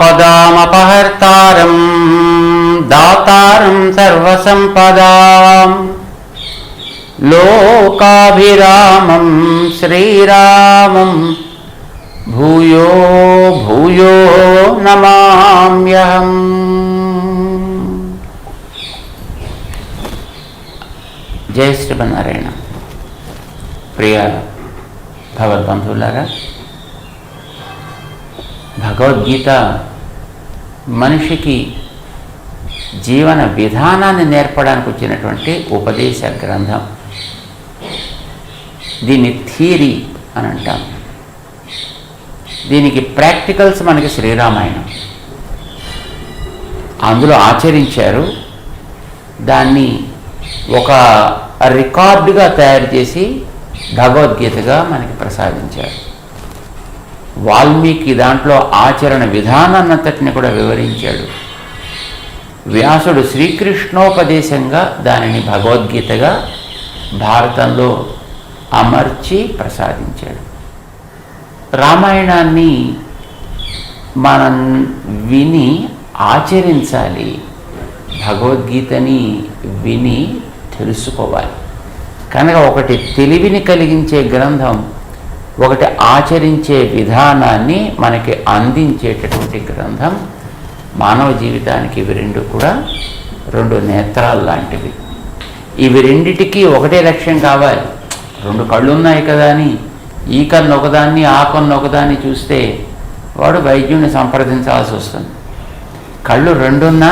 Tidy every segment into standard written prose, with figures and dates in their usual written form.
ఆపదామపహర్తారం దాతారం సర్వసంపదాం లోకాభిరామం శ్రీరామం భూయో భూయో నమామ్యహం. జై శ్రీమన్నారాయణ. ప్రియ భగవద్బంధువులారా, భగవద్గీత మనిషికి జీవన విధానాన్ని నేర్పడానికి వచ్చినటువంటి ఉపదేశ గ్రంథం. దీన్ని థియరీ అని అంటాం. దీనికి ప్రాక్టికల్స్ మనకి శ్రీరామాయణం. అందులో ఆచరించారు. దాన్ని ఒక రికార్డుగా తయారు చేసి భగవద్గీతగా మనకి ప్రసాదించారు. వాల్మీకి దాంట్లో ఆచరణ విధానాన్నంతటిని కూడా వివరించాడు. వ్యాసుడు శ్రీకృష్ణోపదేశంగా దానిని భగవద్గీతగా భారతంలో అమర్చి ప్రసాదించాడు. రామాయణాన్ని మనం విని ఆచరించాలి. భగవద్గీతని విని తెలుసుకోవాలి. కనుక ఒకటి తెలివిని కలిగించే గ్రంథం, ఒకటి ఆచరించే విధానాన్ని మనకి అందించేటటువంటి గ్రంథం. మానవ జీవితానికి ఇవి రెండు కూడా రెండు నేత్రాలు లాంటివి. ఇవి రెండిటికి ఒకటే లక్ష్యం కావాలి. రెండు కళ్ళు ఉన్నాయి కదా అని ఈ కన్ను ఒకదాన్ని ఆ కన్ను ఒకదాన్ని చూస్తే వాడు వైద్యుని సంప్రదించాల్సి వస్తుంది. కళ్ళు రెండున్నా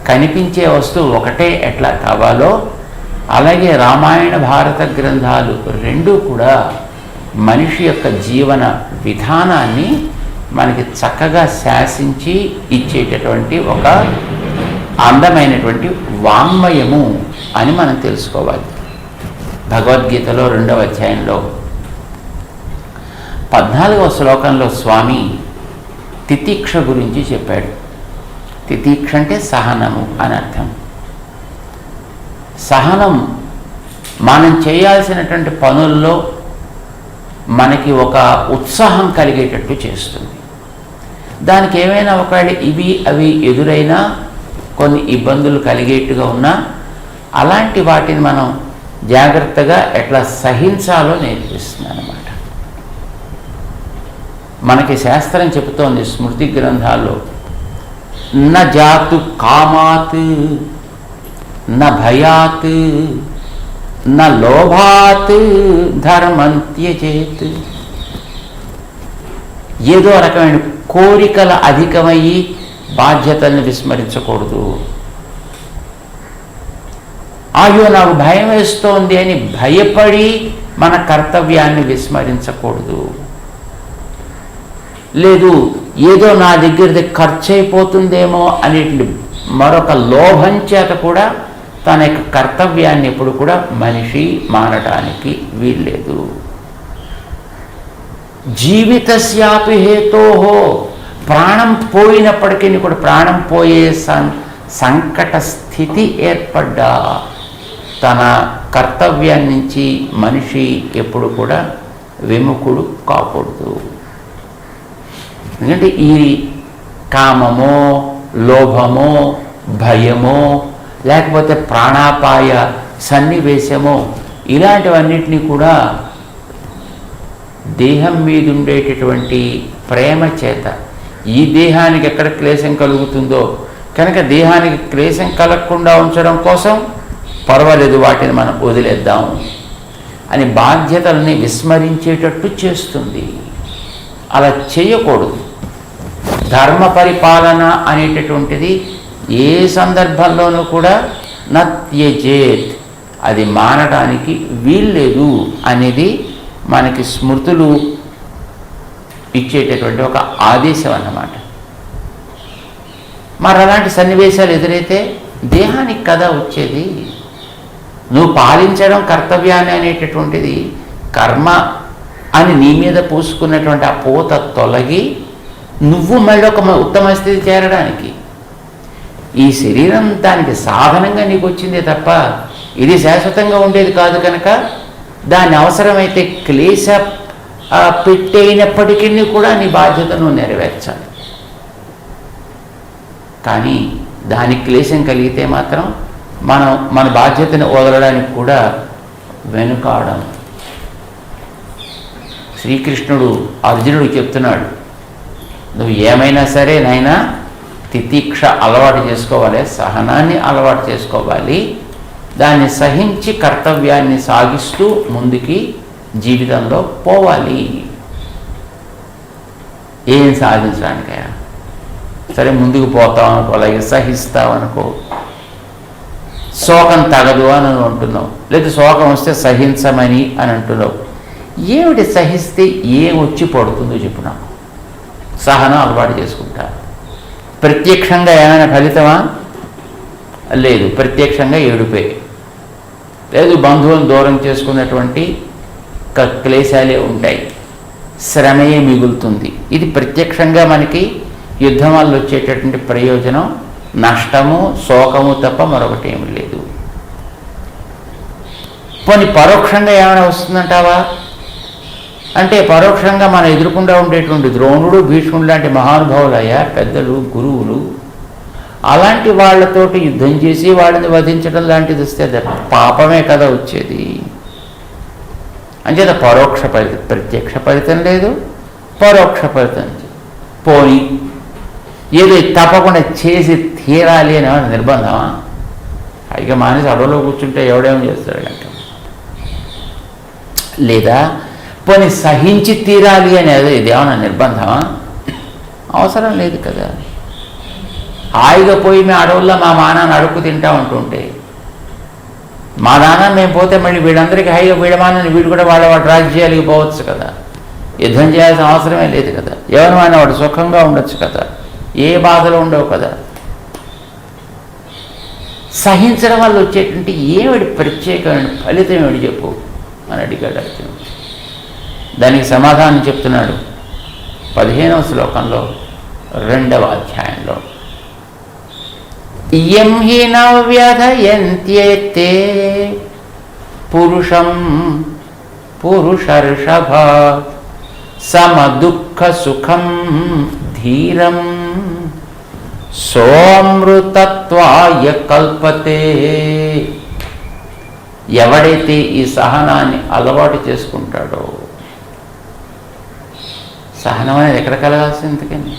కనిపించే వస్తువు ఒకటే ఎట్లా కావాలో అలాగే రామాయణ భారత గ్రంథాలు రెండూ కూడా మనిషి యొక్క జీవన విధానాన్ని మనకి చక్కగా శాసించి ఇచ్చేటటువంటి ఒక అందమైనటువంటి వాంగ్మయము అని మనం తెలుసుకోవాలి. భగవద్గీతలో 2వ అధ్యాయంలో 14వ శ్లోకంలో స్వామి తితీక్ష గురించి చెప్పాడు. తితీక్ష అంటే సహనము అని అర్థం. సహనం మనం చేయాల్సినటువంటి పనుల్లో మనకి ఒక ఉత్సాహం కలిగేటట్టు చేస్తుంది. దానికి ఏమైనా ఒకవేళ ఇవి అవి ఎదురైనా కొన్ని ఇబ్బందులు కలిగేట్టుగా ఉన్నా అలాంటి వాటిని మనం జాగ్రత్తగా ఎట్లా సహించాలో నేర్పిస్తుంది అన్నమాట. మనకి శాస్త్రం చెబుతోంది స్మృతి గ్రంథాల్లో, న జాతు కామాత్ న భయాత్ న లోభాత్ ధర్మం త్యజేత్. ఏదో రకమైన కోరికల అధికమయ్యి బాధ్యతల్ని విస్మరించకూడదు. అయ్యో నాకు భయం వేస్తోంది అని భయపడి మన కర్తవ్యాన్ని విస్మరించకూడదు. లేదు ఏదో నా దగ్గరది ఖర్చు అయిపోతుందేమో అనేటువంటి మరొక లోభం చేత కూడా తన యొక్క కర్తవ్యాన్ని ఎప్పుడు కూడా మనిషి మానటానికి వీల్లేదు. జీవితస్యాపి హేతోహో, ప్రాణం పోయినప్పటికీ కూడా ప్రాణం పోయే సంకట స్థితి ఏర్పడ్డా తన కర్తవ్యాన్ని నుంచి మనిషి ఎప్పుడు కూడా విముఖుడు కాకూడదు. ఎందుకంటే ఈ కామమో లోభమో భయమో లేకపోతే ప్రాణాపాయ సన్నివేశమో ఇలాంటివన్నిటినీ కూడా దేహం మీద ఉండేటటువంటి ప్రేమ చేత ఈ దేహానికి ఎక్కడ క్లేశం కలుగుతుందో కనుక దేహానికి క్లేశం కలగకుండా ఉంచడం కోసం పర్వాలేదు వాటిని మనం వదిలేద్దాం అని బాధ్యతల్ని విస్మరించేటట్టు చేస్తుంది. అలా చేయకూడదు. ధర్మ పరిపాలన అనేటటువంటిది ఏ సందర్భంలోనూ కూడా నత్యజేత్, అది మానడానికి వీల్లేదు అనేది మనకి స్మృతులు ఇచ్చేటటువంటి ఒక ఆదేశం అన్నమాట. మరి అలాంటి సన్నివేశాలు ఎదురైతే దేహానికి కదా వచ్చేది. నువ్వు పాలించడం కర్తవ్యాన్ని అనేటటువంటిది కర్మ అని నీ మీద పూసుకున్నటువంటి ఆ పూత తొలగి నువ్వు మళ్ళీ ఒక ఉత్తమ స్థితి చేరడానికి ఈ శరీరం దానికి సాధనంగా నీకు వచ్చిందే తప్ప ఇది శాశ్వతంగా ఉండేది కాదు. కనుక దాని అవసరమైతే క్లేశ పెట్టైనప్పటికీ కూడా నీ బాధ్యతను నెరవేర్చాలి. కానీ దానికి క్లేశం కలిగితే మాత్రం మనం మన బాధ్యతను వదలడానికి కూడా వెనుకాడం. శ్రీకృష్ణుడు అర్జునుడికి చెప్తున్నాడు, నువ్వు ఏమైనా సరే నైనా తితిక్ష అలవాటు చేసుకోవాలి, సహనాన్ని అలవాటు చేసుకోవాలి, దాన్ని సహించి కర్తవ్యాన్ని సాగిస్తూ ముందుకి జీవితంలో పోవాలి. ఏం సాధించడానికయా? సరే ముందుకు పోతాం అనుకో, అలాగే సహిస్తావు అనుకో, శోకం తగదు అని అంటున్నావు, లేదా శోకం వస్తే సహించమని అని అంటున్నావు. ఏమిటి సహిస్తే ఏం వచ్చి పడుతుందో చెప్పు నాకు. సహనం అలవాటు చేసుకుంటా. ప్రత్యక్షంగా ఏమైనా ఫలితమా? లేదు. ప్రత్యక్షంగా ఏడుపే, లేదు బంధువులను దూరం చేసుకున్నటువంటి క్లేశాలే ఉంటాయి, శ్రమయే మిగులుతుంది. ఇది ప్రత్యక్షంగా మనకి యుద్ధం వల్ల వచ్చేటటువంటి ప్రయోజనం నష్టము, శోకము తప్ప మరొకటి ఏమి లేదు. పోనీ పరోక్షంగా ఏమైనా వస్తుందంటావా అంటే, పరోక్షంగా మనం ఎదుర్కొంటూ ఉండేటువంటి ద్రోణుడు, భీష్ముడు లాంటి మహానుభావులయ్యా, పెద్దలు, గురువులు, అలాంటి వాళ్ళతోటి యుద్ధం చేసి వాళ్ళని వధించడం లాంటిది వస్తే అది పాపమే కదా వచ్చేది. అంచేత పరోక్ష ఫలితం, ప్రత్యక్ష ఫలితం లేదు, పరోక్ష ఫలితం. పోని ఏదో తప్పకుండా చేసి తీరాలి అని ఏమైనా నిర్బంధమా? పైగా మానేసి అడవిలో కూర్చుంటే ఎవడేమో చేస్తాడు అంట. లేదా పోనీ సహించి తీరాలి అనేది ఇదేమన్నా నిర్బంధమా? అవసరం లేదు కదా. హాయిగా పోయి మేము అడవుల్లో మా మానాన్ని అడుక్కు తింటా ఉంటుంటే, మా నాన్న మేము పోతే మళ్ళీ వీళ్ళందరికీ హాయిగా వీడమానని వీడు కూడా వాళ్ళ రాజ్యాలకి పోవచ్చు కదా. యుద్ధం చేయాల్సిన అవసరమే లేదు కదా. ఎవరిమైనా వాడు సుఖంగా ఉండొచ్చు కదా, ఏ బాధలు ఉండవు కదా. సహించడం వల్ల వచ్చేటువంటి ఏమిటి ప్రత్యేకమైన ఫలితం ఏమిటి చెప్పు అని అడిగాడు అర్జునుడు. దానికి సమాధానం చెప్తున్నాడు 15వ శ్లోకంలో 2వ అధ్యాయంలో. ఇయం హి న వ్యధయంత్యేతే పురుషం పురుషర్షభ సమదుఃఖ సుఖం ధీరం సోమృతత్వాయ కల్పతే. ఎవడైతే ఈ సహనాన్ని అలవాటు చేసుకుంటాడో, సహనం అనేది ఎక్కడ కలగాల్సిందికని,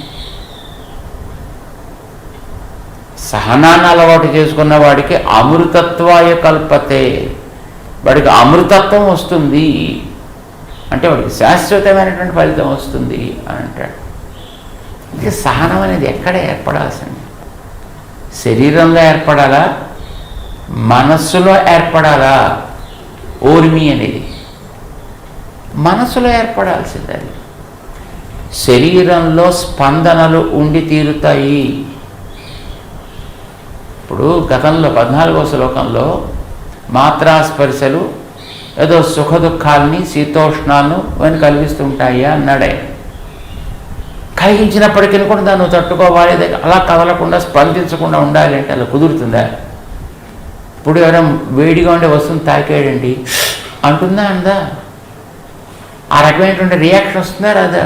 సహనాన్ని అలవాటు చేసుకున్న వాడికి అమృతత్వాయ కల్పతే, వాడికి అమృతత్వం వస్తుంది అంటే వాడికి శాశ్వతమైనటువంటి ఫలితం వస్తుంది అని అంటాడు. ఇది సహనం అనేది ఎక్కడ ఏర్పడాల్సింది? శరీరంలో ఏర్పడాలా, మనస్సులో ఏర్పడాలా? ఓర్మి అనేది మనస్సులో ఏర్పడాల్సింది. అది శరీరంలో స్పందనలు ఉండి తీరుతాయి. ఇప్పుడు గతంలో 14వ శ్లోకంలో మాత్రాస్పర్శలు ఏదో సుఖ దుఃఖాలని, శీతోష్ణాలను అని కలిగిస్తుంటాయి అన్నాడే. కలిగించినప్పటికీ కూడా దాన్ని తట్టుకోవాలి, అలా కదలకుండా స్పందించకుండా ఉండాలి అంటే అలా కుదురుతుందా? ఇప్పుడు ఎవరైనా వేడిగా ఉండే వస్తువుని తాకేయండి అంటుందా అందా? ఆ రకమైనటువంటి రియాక్షన్ వస్తుందా రాదా?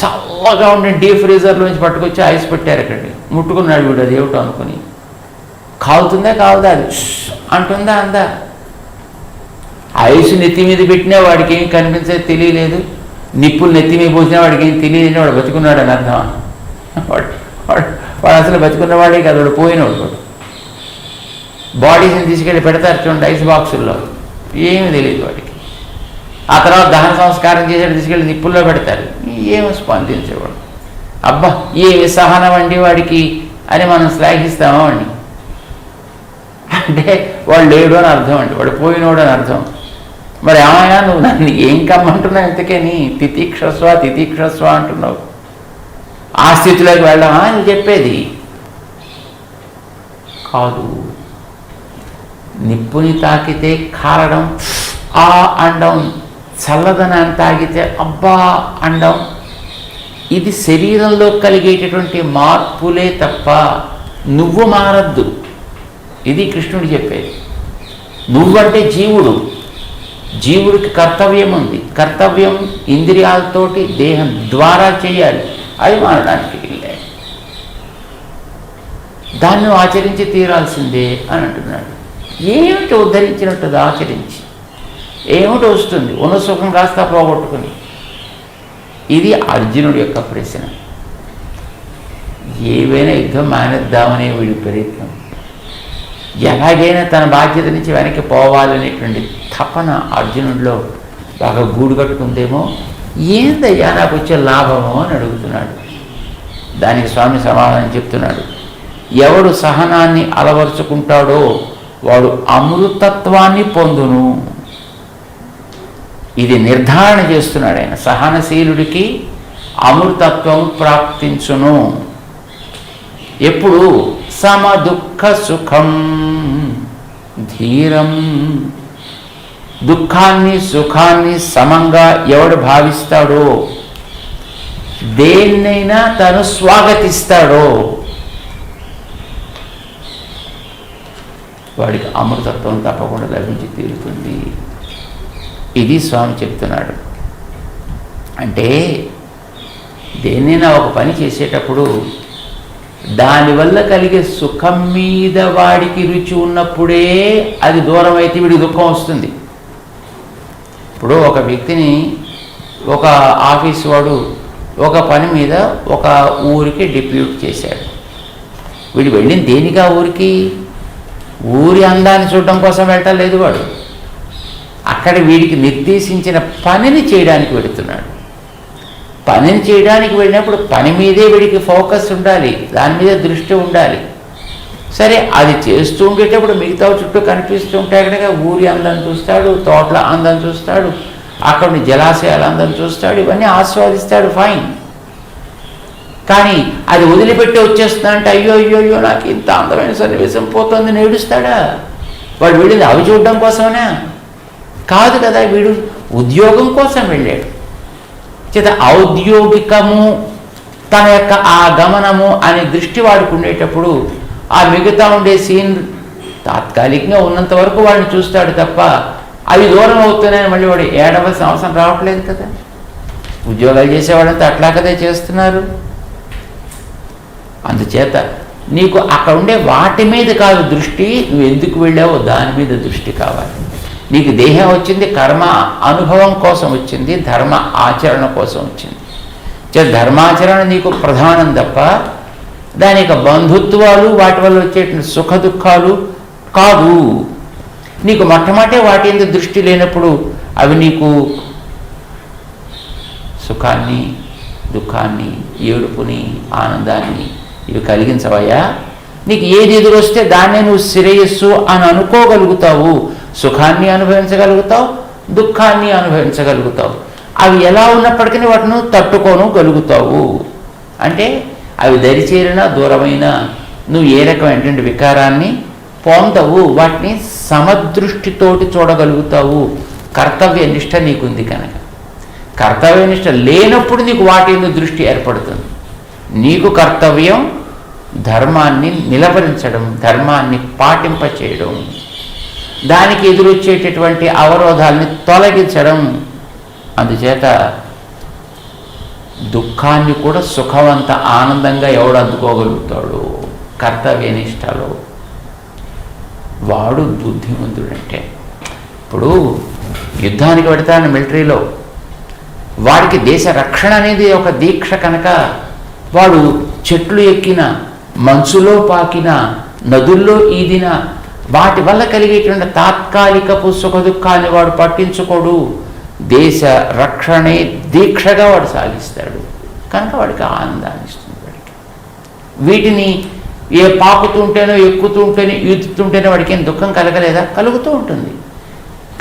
చల్లగా ఉండే డీప్ ఫ్రీజర్లో నుంచి పట్టుకొచ్చి ఐస్ పెట్టారు అక్కడికి, ముట్టుకున్నాడు వీడు, అది ఏమిటో అనుకుని. కాలుతుందా కావుదా? అది అంటుందా అందా? ఐస్ నెత్తి మీద పెట్టినా వాడికి ఏం కనిపించేది తెలియలేదు, నిప్పులు నెత్తి మీద పోసినా వాడికి ఏం తెలియదు, వాడు బతుకున్నాడు అని అర్థం. వాడు అసలు బతుకున్నవాడే కదా, వాడు పోయినవాడు. వాడు బాడీస్ని తీసుకెళ్ళి పెడతారు చూడండి ఐస్ బాక్సుల్లో, ఏమీ తెలియదు వాడికి. ఆ తర్వాత దహన సంస్కారం చేసేది తీసుకెళ్ళి నిప్పుల్లో పెడతారు, ఏమి స్పందించేవాడు. అబ్బా ఏమి సహనం అండి వాడికి అని మనం శ్లాఘిస్తామా వాడిని? అంటే వాడు లేడు అని అర్థం అండి, వాడు పోయినోడు అని అర్థం. మరి ఏమైనా నువ్వు నన్ను ఏం కమ్మంటున్నావు ఇంతకేని? తితిక్షస్వ అంటున్నావు. ఆ స్థితిలోకి వెళ్ళామా అని చెప్పేది కాదు. నిప్పుని తాకితే కారడం, ఆ అండం, చల్లదనాన్ని తాగితే అబ్బా అండం, ఇది శరీరంలో కలిగేటటువంటి మార్పులే తప్ప నువ్వు మారద్దు. ఇది కృష్ణుడు చెప్పేది. నువ్వంటే జీవుడు, జీవుడికి కర్తవ్యం ఉంది. కర్తవ్యం ఇంద్రియాలతోటి దేహం ద్వారా చేయాలి, అది మారడానికి దాన్ని ఆచరించి తీరాల్సిందే అని అంటున్నాడు. ఏమిటి ఉద్ధరించినట్టుగా ఆచరించి ఏమిటి వస్తుంది? ఉన్న సుఖం కాస్త పోగొట్టుకుని. ఇది అర్జునుడి యొక్క ప్రశ్న. ఏవైనా యుద్ధం మానేద్దామనే వీడి ప్రయత్నం, ఎలాగైనా తన బాధ్యత నుంచి వెనక్కి పోవాలనేటువంటి తపన అర్జునుడిలో బాగా గూడు కట్టుకుందేమో. ఏందయ్యా నాకు వచ్చే లాభమో అని అడుగుతున్నాడు. దానికి స్వామి సమాధానం చెప్తున్నాడు. ఎవడు సహనాన్ని అలవరుచుకుంటాడో వాడు అమృతత్వాన్ని పొందును. ఇది నిర్ధారణ చేస్తున్నాడు ఆయన. సహనశీలుడికి అమృతత్వం ప్రాప్తించును. ఎప్పుడు? సమదుఃఖ సుఖం ధీరం. దుఃఖాన్ని సుఖాన్ని సమంగా ఎవడు భావిస్తాడో, దేన్నైనా తను స్వాగతిస్తాడో వాడికి అమృతత్వం తప్పకుండా లభించి తీరుతుంది. ఇది స్వామి చెప్తున్నాడు. అంటే దేన్నైనా ఒక పని చేసేటప్పుడు దానివల్ల కలిగే సుఖం మీద వాడికి రుచి ఉన్నప్పుడే అది దూరం అయితే వీడికి దుఃఖం వస్తుంది. ఇప్పుడు ఒక వ్యక్తిని ఒక ఆఫీస్ వాడు ఒక పని మీద ఒక ఊరికి డిప్యూట్ చేశాడు. వీడు వెళ్ళింది దేనికా ఊరికి? ఊరి అందాన్ని చూడడం కోసం వెళ్ళటం లేదు. వాడు అక్కడ వీడికి నిర్దేశించిన పనిని చేయడానికి వెళుతున్నాడు. పనిని చేయడానికి వెళ్ళినప్పుడు పని మీదే వీడికి ఫోకస్ ఉండాలి, దాని మీద దృష్టి ఉండాలి. సరే, అది చేస్తూ ఉండేటప్పుడు మిగతా చుట్టూ కనిపిస్తూ ఉంటాయి కనుక ఊరి అందం చూస్తాడు, తోటల అందం చూస్తాడు, అక్కడ జలాశయాల అందం చూస్తాడు, ఇవన్నీ ఆస్వాదిస్తాడు, ఫైన్. కానీ అది వదిలిపెట్టి వచ్చేస్తున్నా అంటే అయ్యో అయ్యో అయ్యో నాకు ఇంత అందమైన సన్నివేశం పోతుంది నేడుస్తాడా? వాడు వెళ్ళింది అవి చూడడం కోసమేనా? కాదు కదా. వీడు ఉద్యోగం కోసం వెళ్ళాడు. చేత ఔద్యోగికము తన యొక్క ఆ గమనము అనే దృష్టి వాడికి ఉండేటప్పుడు ఆ మిగతా ఉండే సీన్ తాత్కాలికంగా ఉన్నంత వరకు వాడిని చూస్తాడు తప్ప అవి దూరం అవుతున్నాయని మళ్ళీ వాడు ఏడవలసిన అవసరం రావట్లేదు కదా. ఉద్యోగాలు చేసేవాడంతా అట్లా కదే చేస్తున్నారు. అందుచేత నీకు అక్కడ ఉండే వాటి మీద కాదు దృష్టి, నువ్వు ఎందుకు వెళ్ళావో దాని మీద దృష్టి కావాలి. నీకు దేహం వచ్చింది కర్మ అనుభవం కోసం వచ్చింది, ధర్మ ఆచరణ కోసం వచ్చింది. ధర్మాచరణ నీకు ప్రధానం తప్ప దాని యొక్క బంధుత్వాలు వాటి వల్ల వచ్చేటువంటి సుఖ దుఃఖాలు కాదు. నీకు మొట్టమొదటే వాటి మీద దృష్టి లేనప్పుడు అవి నీకు సుఖాన్ని దుఃఖాన్ని ఏడుపుని ఆనందాన్ని ఇవి కలిగించవయ్యా. నీకు ఏది ఎదురొస్తే దాన్నే నువ్వు శ్రేయస్సు అని అనుకోగలుగుతావు, సుఖాన్ని అనుభవించగలుగుతావు, దుఃఖాన్ని అనుభవించగలుగుతావు. అవి ఎలా ఉన్నప్పటికీ వాటిని తట్టుకోగలుగుతావు. అంటే అవి దరిచేరినా దూరమైనా నువ్వు ఏ రకమైనటువంటి వికారాన్ని పొందవు, వాటిని సమదృష్టితోటి చూడగలుగుతావు. కర్తవ్య నిష్ట నీకుంది కనుక. కర్తవ్య నిష్ట లేనప్పుడు నీకు వాటి మీద దృష్టి ఏర్పడుతుంది. నీకు కర్తవ్యం ధర్మాన్ని నిలబరించడం, ధర్మాన్ని పాటింపచేయడం, దానికి ఎదురొచ్చేటటువంటి అవరోధాలని తొలగించడం. అందుచేత దుఃఖాన్ని కూడా సుఖవంత ఆనందంగా ఎవడు అందుకోగలుగుతాడు కర్తవ్యనిష్టలో వాడు బుద్ధిమంతుడంటే. ఇప్పుడు యుద్ధానికి పెడతాను మిలిటరీలో, వాడికి దేశ రక్షణ అనేది ఒక దీక్ష కనుక వాడు చెట్లు ఎక్కిన, మంచులో పాకిన, నదుల్లో ఈదిన, వాటి వల్ల కలిగేటువంటి తాత్కాలికపు సుఖ దుఃఖాన్ని వాడు పట్టించుకోడు. దేశ రక్షణే దీక్షగా వాడు సాగిస్తాడు కనుక వాడికి ఆనందాన్ని ఇస్తుంది. వాడికి వీటిని ఏ పాకుతుంటేనో ఎక్కుతుంటేనో ఈదుతుంటేనో వాడికి ఏం దుఃఖం కలగలేదా? కలుగుతూ ఉంటుంది.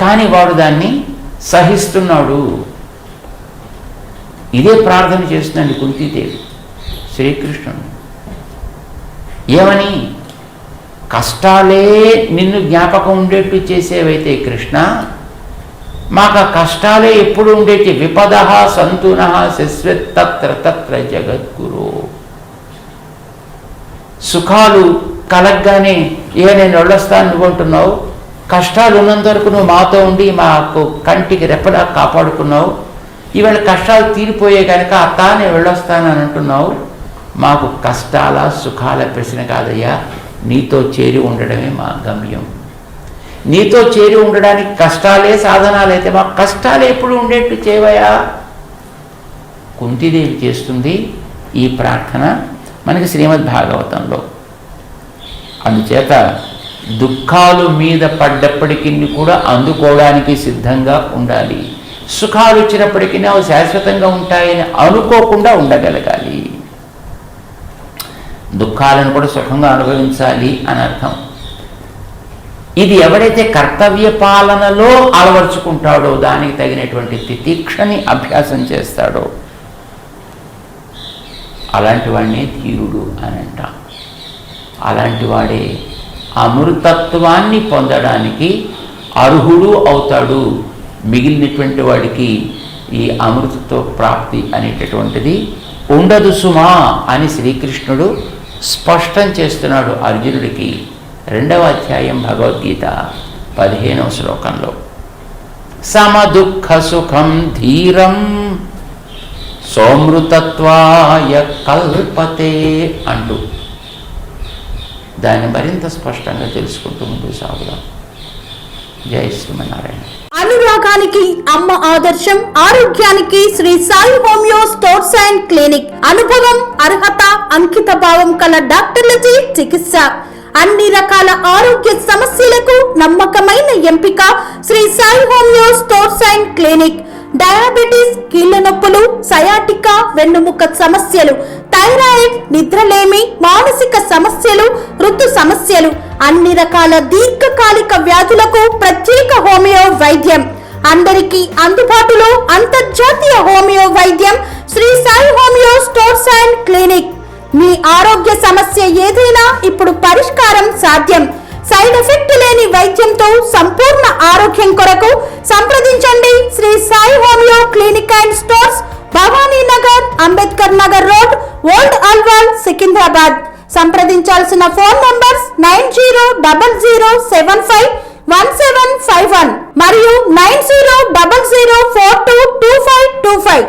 కానీ వాడు దాన్ని సహిస్తున్నాడు. ఇదే ప్రార్థన చేస్తుందండి కుంతీదేవి శ్రీకృష్ణుడు. ఏమని? కష్టాలే నిన్ను జ్ఞాపకం ఉండేట్టు చేసేవైతే కృష్ణ, మాకు ఆ కష్టాలే ఎప్పుడు ఉండేటి. విపద సంతున శశ్వత్తత్ర తత్ర జగద్గురు. సుఖాలు కలగ్గానే నేను వెళ్ళొస్తాను నువ్వుంటున్నావు, కష్టాలు ఉన్నంత వరకు నువ్వు మాతో ఉండి మాకు కంటికి రెప్పలా కాపాడుకున్నావు. ఈవేళ కష్టాలు తీరిపోయే కనుక అత్త నేను వెళ్ళొస్తానని అంటున్నావు. మాకు కష్టాల సుఖాల ప్రశ్న కాదయ్యా, నీతో చేరి ఉండడమే మా గమ్యం. నీతో చేరి ఉండడానికి కష్టాలే సాధనాలైతే మా కష్టాలు ఎప్పుడు ఉండేట్టు చేయవయా. కుంతిదేవి చేస్తుంది ఈ ప్రార్థన మనకి శ్రీమద్ భాగవతంలో. అందుచేత దుఃఖాలు మీద పడ్డప్పటికీ కూడా అందుకోవడానికి సిద్ధంగా ఉండాలి. సుఖాలు వచ్చినప్పటికీ అవి శాశ్వతంగా ఉంటాయని అనుకోకుండా ఉండగలగాలి. దుఃఖాలను కూడా సుఖంగా అనుభవించాలి అని అర్థం. ఇది ఎవడైతే కర్తవ్య పాలనలో అలవర్చుకుంటాడో, దానికి తగినటువంటి తితిక్షని అభ్యాసం చేస్తాడో, అలాంటి వాడినే ధీరుడు అని అంటాం. అలాంటి వాడే అమృతత్వాన్ని పొందడానికి అర్హుడు అవుతాడు. మిగిలినటువంటి వాడికి ఈ అమృతత్వ ప్రాప్తి అనేటటువంటిది ఉండదు సుమా అని శ్రీకృష్ణుడు స్పష్టం చేస్తున్నాడు అర్జునుడికి 2వ అధ్యాయం భగవద్గీత 15వ శ్లోకంలో. సమదుఃఖ సుఖం ధీరం సోమృతత్వాయ కల్పతే అంటూ దాన్ని మరింత స్పష్టంగా తెలుసుకుంటూ ముందుకు సాగుదాం. జై శ్రీమన్నారాయణ. అనురాగానికి అమ్మ ఆదర్శం, ఆరోగ్యానికి Shri Sai homeo stores and clinic. అనుభవం, అర్హత, అంకిత భావం కల డాక్టర్లచే చికిత్స. అన్ని రకాల ఆరోగ్య సమస్యలకు నమ్మకమైన ఎంపిక Shri Sai homeo stores and clinic. Diabetes, కీళ్ల నొప్పులు, సయాటికా, వెన్నుముక సమస్యలు, థైరాయిడ్, నిద్రలేమి, మానసిక సమస్యలు, ఋతు సమస్యలు, అన్ని రకాల దీర్ఘకాలిక వ్యాధులకు ప్రత్యేక హోమియో వైద్యం. అందరికీ అందుబాటులో అంతర్జాతీయ హోమియో వైద్యం Shri Sai homeo stores and clinic. మీ ఆరోగ్య సమస్య ఏదైనా ఇప్పుడు పరిష్కారం సాధ్యం. సైడ్ ఎఫెక్ట్ లేని వైద్యంతో సంపూర్ణ ఆరోగ్యం కొరకు సంప్రదించండి Shri Sai homeo clinic and stores, Bhavani Nagar, Ambedkar Nagar road, old Alwal, Secunderabad. సంప్రదించాల్సిన ఫోన్ నంబర్స్ 9000751751 మరియు 9000422525.